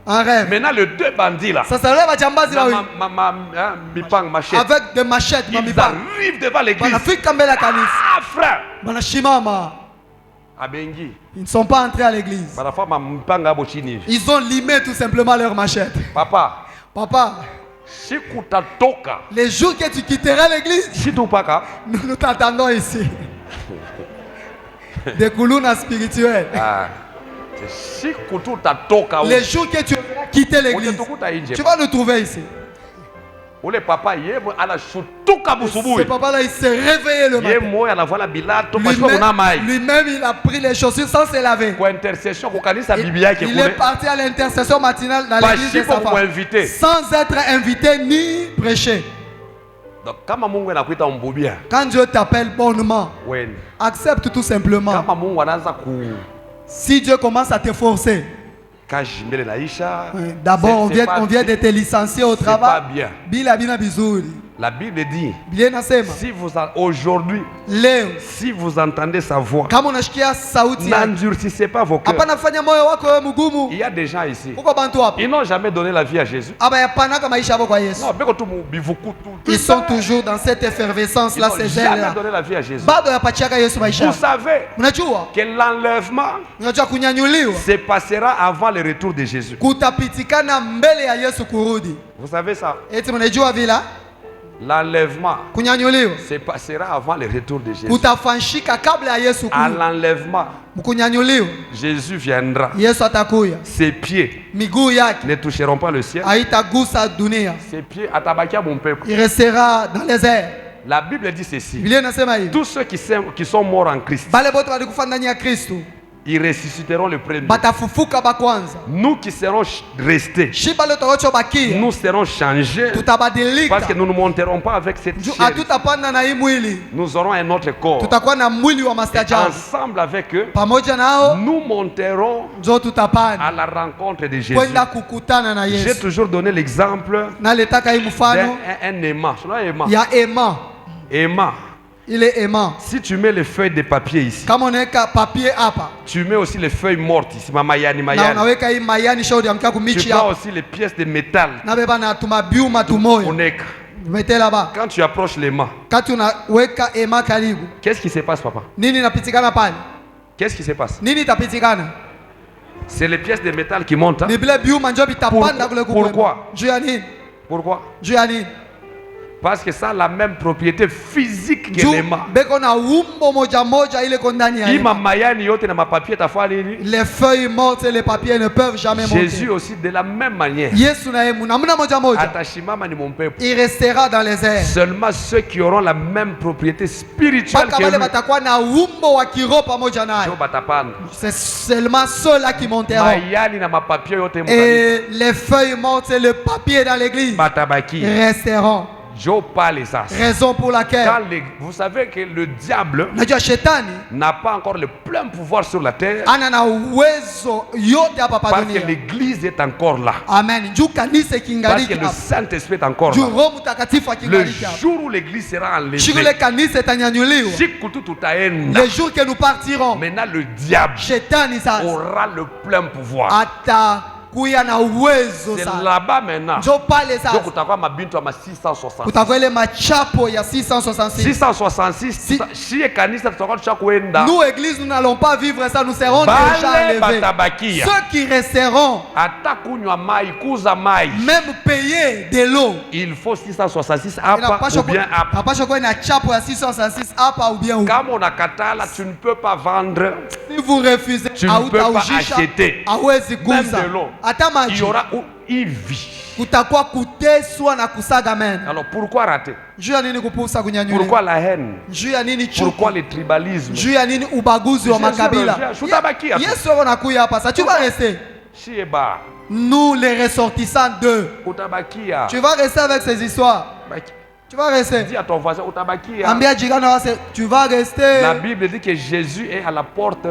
En rêve. Maintenant les 2 bandits là, avec des machettes, ils arrivent devant l'église. Ah frère, ils ne sont pas entrés à l'église. Ils ont limé tout simplement leurs machettes. Papa, les jours que tu quitteras l'église, nous t'attendons ici. Des coulounas spirituels. Les jours que tu vas quitter l'église, tu vas nous trouver ici. Ce papa-là, il s'est réveillé le matin. Lui-même, il a pris les chaussures sans se laver. Il est parti à l'intercession matinale dans l'église de sa femme, sans être invité ni prêché. Quand Dieu t'appelle bonnement, accepte tout simplement. Si Dieu commence à te forcer, d'abord on vient de te licencier au travail. La Bible dit, si vous aujourd'hui, si vous entendez sa voix, n'endurcissez pas vos cœurs. Il y a des gens ici, ils n'ont jamais donné la vie à Jésus. Non, ils sont toujours dans cette effervescence là, ces ailes là. Donné la vie à Jésus. Vous savez que l'enlèvement se passera avant le retour de Jésus. Vous savez ça? L'enlèvement se passera avant le retour de Jésus. À l'enlèvement, Jésus viendra. Ses pieds ne toucheront pas le ciel. Ses pieds attaqueront mon peuple. Il restera dans les airs. La Bible dit ceci. Tous ceux qui sont morts en Christ, ils ressusciteront le premier. Nous qui serons restés, nous serons changés, parce que nous ne monterons pas avec cette chair. Nous aurons un autre corps. Et ensemble avec eux, nous monterons à la rencontre de Jésus. J'ai toujours donné l'exemple d'un aimant. Il y a aimant. Aimant. Il est aimant. Si tu mets les feuilles de papier ici, tu mets aussi les feuilles mortes ici. Tu prends aussi les pièces de métal. Quand tu approches l'aimant, qu'est-ce qui se passe, papa? Qu'est-ce qui se passe? C'est les pièces de métal qui montent. Hein? Pourquoi? Pourquoi? Parce que ça a la même propriété physique que l'aimant. Les feuilles mortes et les papiers ne peuvent jamais monter. Jésus aussi de la même manière. Il restera dans les airs. Seulement ceux qui auront la même propriété spirituelle que lui. C'est seulement ceux-là qui monteront. Et les feuilles mortes et le papier dans l'église resteront. Raison pour laquelle vous savez que le diable n'a pas encore le plein pouvoir sur la terre, parce que l'église est encore là. Amen. Parce que le Saint-Esprit est encore là. Le jour où l'église sera enlevée, le jour que nous partirons, maintenant le diable aura le plein pouvoir. C'est là-bas maintenant. Donc nous église nous n'allons pas vivre ça, nous serons déjà enlevés. Ceux qui resteront, même payer de l'eau, il faut 666 apa ou bien apa. Tu ne peux pas vendre. Si vous refusez, tu ne peux pas acheter même de l'eau. Il y aura une vie. Alors pourquoi rater? Pourquoi la haine? Pourquoi le tribalisme? Nous les ressortissants d'eux. Tu vas rester avec ces histoires. Tu vas rester. Dis à ton voisin, tu vas rester. La Bible dit que Jésus est à la porte.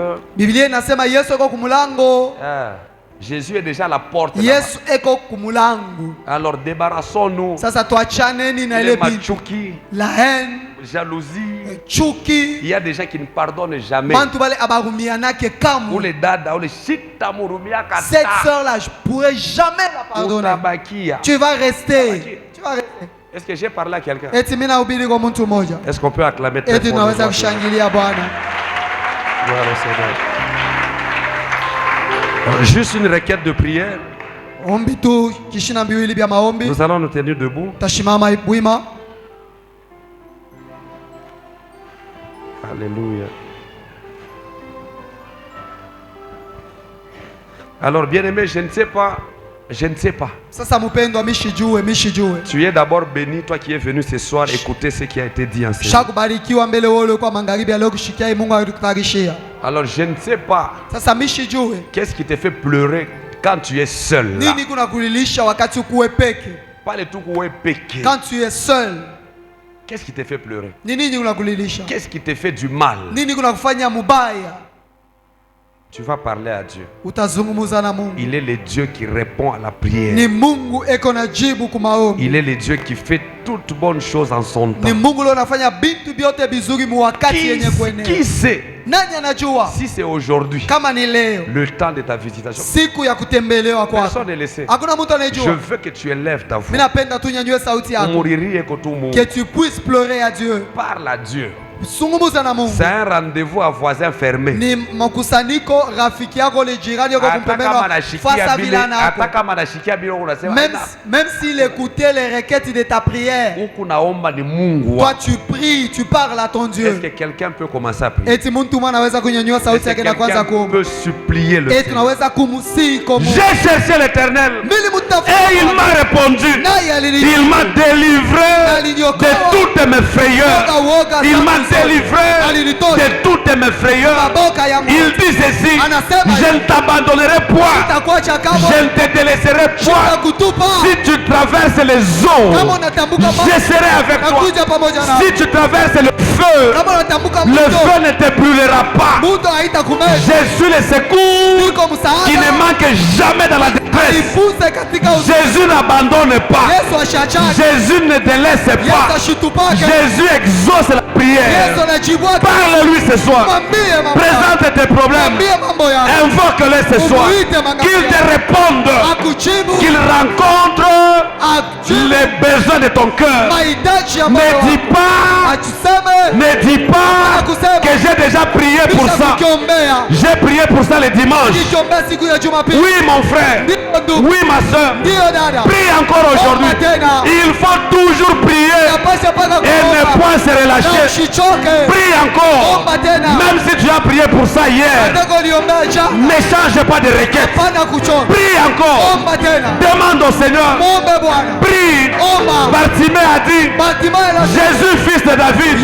Jésus est déjà à la porte. Alors débarrassons-nous. La haine, jalousie. Il y a des gens qui ne pardonnent jamais. Ou les dada, ou les cette soeur-là, je ne pourrais jamais la pardonner. Tu vas rester. Est-ce que j'ai parlé à quelqu'un? Est-ce qu'on peut acclamer très fort? Juste une requête de prière. Nous allons nous tenir debout. Alléluia. Alors, bien-aimé, je ne sais pas. Je ne sais pas. Tu es d'abord béni, toi qui es venu ce soir écouter ce qui a été dit en ce moment. Alors je ne sais pas. Qu'est-ce qui te fait pleurer quand tu es seul là? Pas le tout péché. Quand tu es seul. Qu'est-ce qui te fait pleurer? Qu'est-ce qui te fait du mal? Tu vas parler à Dieu. utazungumza na Mungu. Il est le Dieu qui répond à la prière. Ni Mungu eko na jibu kwa maombi. Il est le Dieu qui fait toutes bonnes choses en son temps. Ni Mungu leo anafanya vitu vyote vizuri mu wakati yenye kuenea. Qui sait? Nani anajua? Si c'est aujourd'hui, kama ni leo, le temps de ta visitation, siku ya kutembelewa kwako, personne ne le sait. Hakuna mtu anajua. Je veux que tu élèves ta voix. Mimi napenda tu nyanyue sauti yako. Que tu puisses pleurer à Dieu. Parle à Dieu. C'est un rendez-vous à voisin fermé. Ni makusanyiko rafiki yako le jirani yako kumpembelwa face vilana yako. Même s'il écoutait les requêtes de ta prière, toi tu pries, tu parles à ton Dieu. Est-ce que quelqu'un peut commencer à prier? Eti mtu mwana anaweza kunyanyua sauti yake na kwanza kuomba. Peut supplier le Seigneur. Tunaweza kumsihi comme j'ai cherché l'Éternel et il m'a répondu. Il m'a délivré de toutes mes frayeurs. Il m'a délivré de toutes mes frayeurs. Il dit ceci: je ne t'abandonnerai point, je ne te délaisserai point. Si tu traverses les eaux, je serai avec toi. Si tu traverses le feu ne te brûlera pas. Je suis le secours qui ne manque jamais dans la détresse. Jésus n'abandonne pas. Jésus ne délaisse pas. Jésus exauce la prière. Parle-lui ce soir. Présente tes problèmes. Invoque-le ce soir. Qu'il te réponde. Qu'il rencontre les besoins de ton cœur. Ne dis pas que j'ai déjà prié pour ça. J'ai prié pour ça le dimanche. Oui mon frère. Oui ma soeur. Prie encore aujourd'hui. Il faut toujours prier et ne point se relâcher. Prie encore. Même si tu as prié pour ça hier, ne change pas de requête. Prie encore. Demande au Seigneur. Prie. Bartimée a dit: Jésus, fils de David,